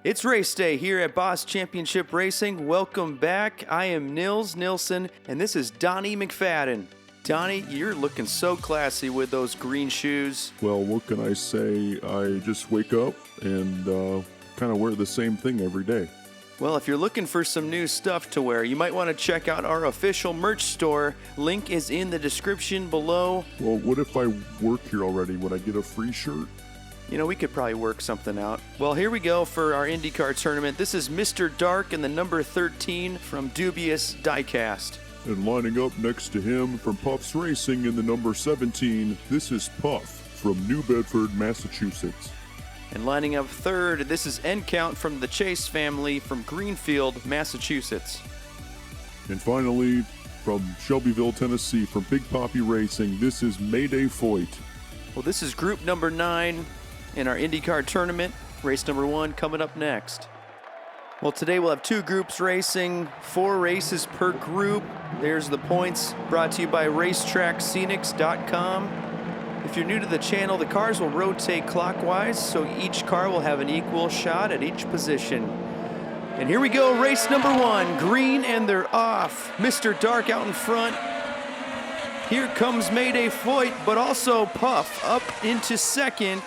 It's race day here at Boss Championship Racing. Welcome back. I am Nils Nilsson, and this is Donnie McFadden. Donnie, you're looking so classy with those green shoes. Well, what can I say? I just wake up and kind of wear the same thing every day. Well, if you're looking for some new stuff to wear, you might want to check out our official merch store. Link is in the description below. Well, what if I work here already? Would I get a free shirt? You know, we could probably work something out. Well, here we go for our IndyCar tournament. This is Mr. Dark and the number 13 from dubious Diecast. And lining up next to him from Puff's Racing in the number 17, this is Puff from New Bedford, Massachusetts. And lining up third, this is Count from the Chase family from Greenfield, Massachusetts. And finally, from Shelbyville, Tennessee, from Big Poppy Racing, this is Mayday Foyt. Well, this is group number 9 in our IndyCar tournament. Race number 1 coming up next. Well, today we'll have 2 groups racing, 4 races per group. There's the points brought to you by RacetrackScenics.com. If you're new to the channel, the cars will rotate clockwise, so each car will have an equal shot at each position. And here we go, race number 1, green, and they're off. Mr. Dark out in front. Here comes Mayday Foyt, but also Puff up into second.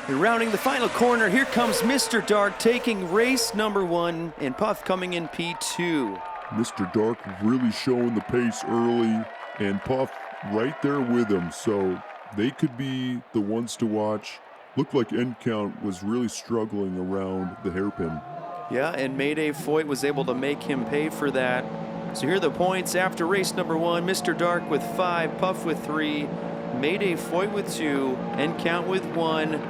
And rounding the final corner, here comes Mr. Dark taking race number 1, and Puff coming in P2. Mr. Dark really showing the pace early, and Puff right there with him, so they could be the ones to watch. Looked like Count was really struggling around the hairpin. Yeah, and Mayday Foyt was able to make him pay for that. So here are the points after race number 1. Mr. Dark with 5, Puff with 3, Mayday Foyt with 2, Count with 1.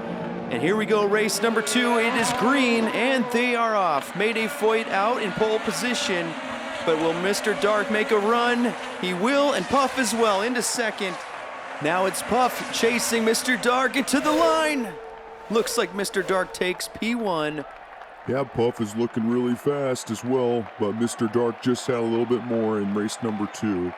And here we go, race number 2. It is green, and they are off. Mayday Foyt out in pole position. But will Mr. Dark make a run? He will, and Puff as well into second. Now it's Puff chasing Mr. Dark into the line. Looks like Mr. Dark takes P1. Yeah, Puff is looking really fast as well, but Mr. Dark just had a little bit more in race number 2.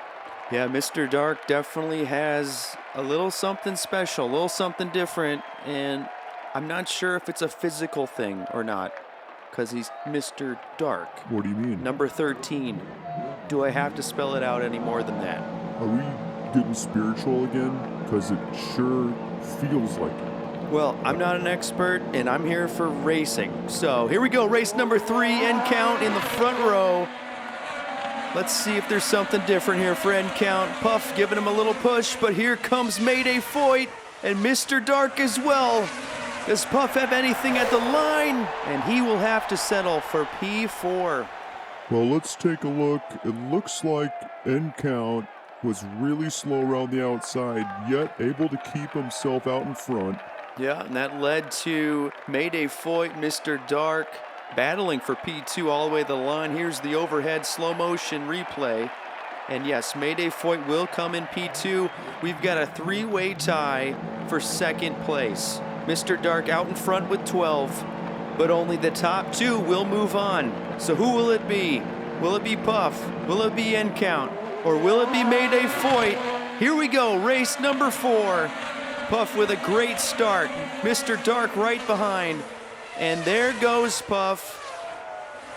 Yeah, Mr. Dark definitely has a little something special, a little something different, and I'm not sure if it's a physical thing or not, because he's Mr. Dark. What do you mean? Number 13. Do I have to spell it out any more than that? Are we getting spiritual again? Because it sure feels like it. Well, I'm not an expert, and I'm here for racing. So here we go, race number 3, Count in the front row. Let's see if there's something different here for Count. Puff giving him a little push, but here comes Mayday Foyt and Mr. Dark as well. Does Puff have anything at the line? And he will have to settle for P4. Well, let's take a look. It looks like Count was really slow around the outside, yet able to keep himself out in front. Yeah, and that led to Mayday Foyt, Mr. Dark, battling for P2 all the way to the line. Here's the overhead slow motion replay. And yes, Mayday Foyt will come in P2. We've got a 3-way tie for second place. Mr. Dark out in front with 12, but only the top 2 will move on. So who will it be? Will it be Puff? Will it be Count? Or will it be Mayday Foyt? Here we go, race number 4. Puff with a great start. Mr. Dark right behind. And there goes Puff.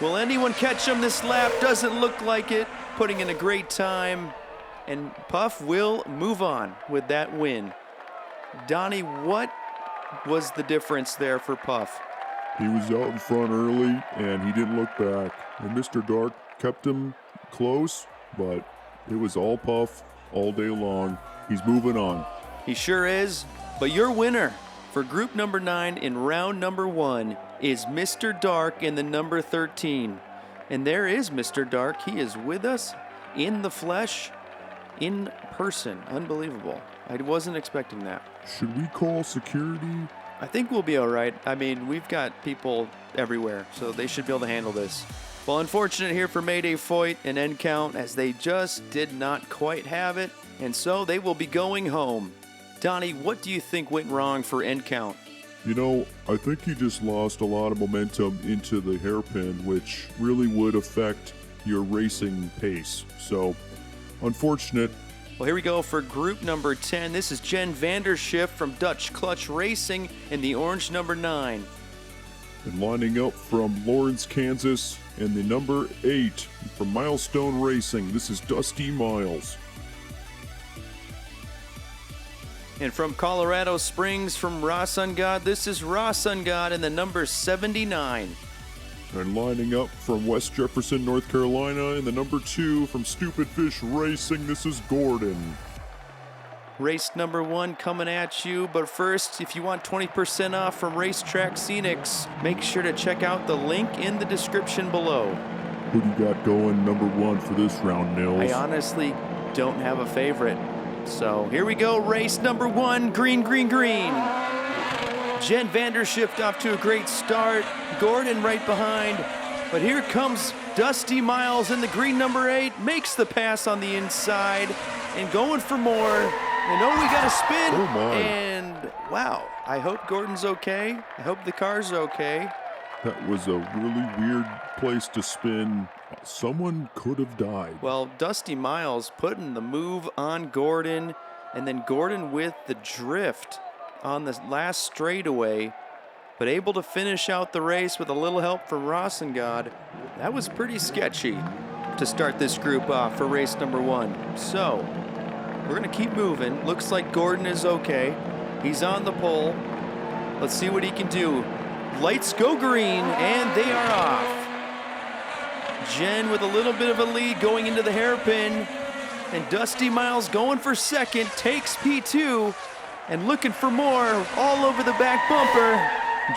Will anyone catch him this lap? Doesn't look like it. Putting in a great time. And Puff will move on with that win. Donnie, what was the difference there for Puff? He was out in front early, and he didn't look back. And Mr. Dark kept him close, but it was all Puff all day long. He's moving on. He sure is. But your winner for group number 9 in round number 1 is Mr. Dark in the number 13. And there is Mr. Dark. He is with us in the flesh, in person. Unbelievable. I wasn't expecting that. Should we call security? I think we'll be all right. I mean, we've got people everywhere, so they should be able to handle this. Well, unfortunate here for Mayday Foyt and Count, as they just did not quite have it, and so they will be going home. Donnie, what do you think went wrong for Count? You know, I think he just lost a lot of momentum into the hairpin, which really would affect your racing pace. So, unfortunate. Well, here we go for group number 10. This is Jen Vanderschiff from Dutch Clutch Racing in the orange number 9. And lining up from Lawrence, Kansas, and the number 8 from Milestone Racing, this is Dusty Miles. And from Colorado Springs, from Rasangad, this is Rasangad in the number 79. And lining up from West Jefferson, North Carolina, in the number 2 from Stupid Fish Racing, this is Gordon. Race number 1 coming at you, but first, if you want 20% off from Racetrack Scenics, make sure to check out the link in the description below. Who do you got going number 1 for this round, Nils? I honestly don't have a favorite. So here we go, race number 1, green, green, green. Jen Vandershift off to a great start. Gordon right behind. But here comes Dusty Miles in the green number 8. Makes the pass on the inside and going for more. And oh, we got a spin. Oh my. And wow, I hope Gordon's okay. I hope the car's okay. That was a really weird place to spin. Someone could have died. Well, Dusty Miles putting the move on Gordon, and then Gordon with the drift on the last straightaway, but able to finish out the race with a little help from Rasangad. That was pretty sketchy to start this group off for race number 1. So we're gonna keep moving. Looks like Gordon is okay. He's on the pole. Let's see what he can do. Lights go green, and they are off. Jen with a little bit of a lead going into the hairpin, and Dusty Miles going for second, takes P2, and looking for more all over the back bumper.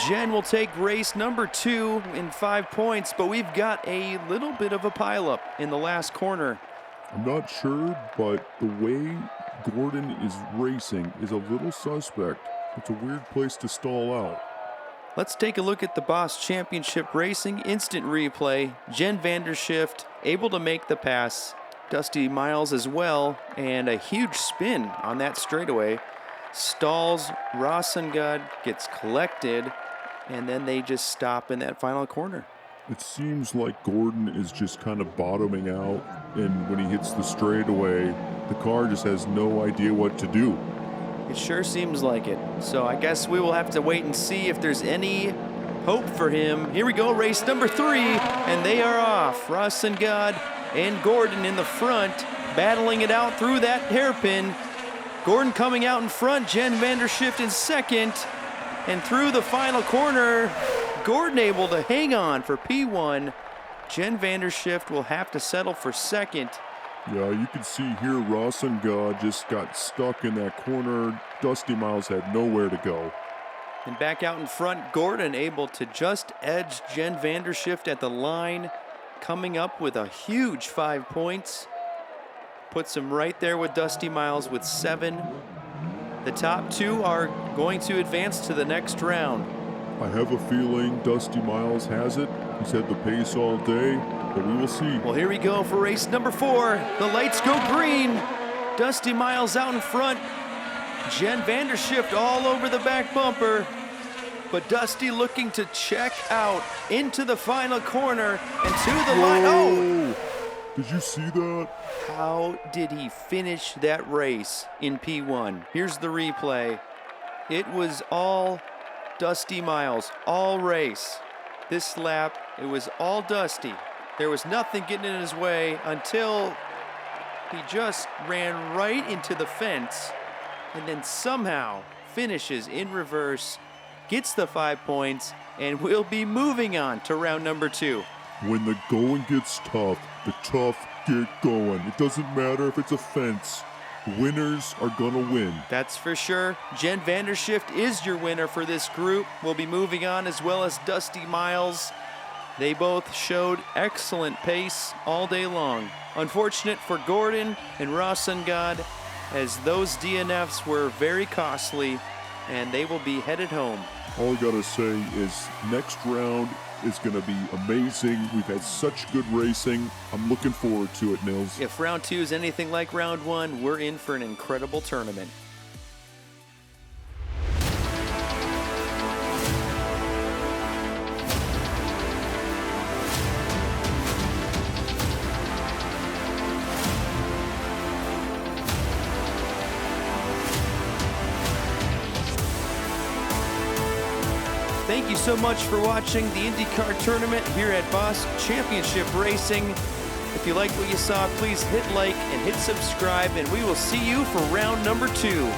Jen will take race number 2 in 5 points, but we've got a little bit of a pileup in the last corner. I'm not sure, but the way Gordon is racing is a little suspect. It's a weird place to stall out. Let's take a look at the Boss Championship Racing instant replay. Jen Vandershift able to make the pass. Dusty Miles as well, and a huge spin on that straightaway. Stalls, Rasangad gets collected, and then they just stop in that final corner. It seems like Gordon is just kind of bottoming out, and when he hits the straightaway, the car just has no idea what to do. It sure seems like it. So I guess we will have to wait and see if there's any hope for him. Here we go, race number 3, and they are off. Rasangad and Gordon in the front, battling it out through that hairpin. Gordon coming out in front, Jen Vandershift in second, and through the final corner, Gordon able to hang on for P1. Jen Vandershift will have to settle for second. Yeah, you can see here Rasangad just got stuck in that corner. Dusty Miles had nowhere to go. And back out in front, Gordon able to just edge Jen Vandershift at the line, coming up with a huge 5 points. Puts him right there with Dusty Miles with 7. The top 2 are going to advance to the next round. I have a feeling Dusty Miles has it. He's had the pace all day, but we will see. Well, here we go for race number 4. The lights go green. Dusty Miles out in front. Jen Vandershift all over the back bumper. But Dusty looking to check out into the final corner and to the line. Oh! Did you see that? How did he finish that race in P1? Here's the replay. It was all Dusty Miles, all race. This lap, it was all Dusty. There was nothing getting in his way until he just ran right into the fence and then somehow finishes in reverse, gets the 5 points, and will be moving on to round number 2. When the going gets tough, the tough get going. It doesn't matter if it's a fence. Winners are gonna win. That's for sure. Jen Vandershift is your winner for this group. We'll be moving on, as well as Dusty Miles. They both showed excellent pace all day long. Unfortunate for Gordon and Rasangad, as those DNFs were very costly, and they will be headed home. All I gotta say is next round is gonna be amazing. We've had such good racing. I'm looking forward to it, Nils. If round 2 is anything like round 1, we're in for an incredible tournament. Thank you so much for watching the IndyCar tournament here at Boss Championship Racing. If you liked what you saw, please hit like and hit subscribe, and we will see you for round number 2.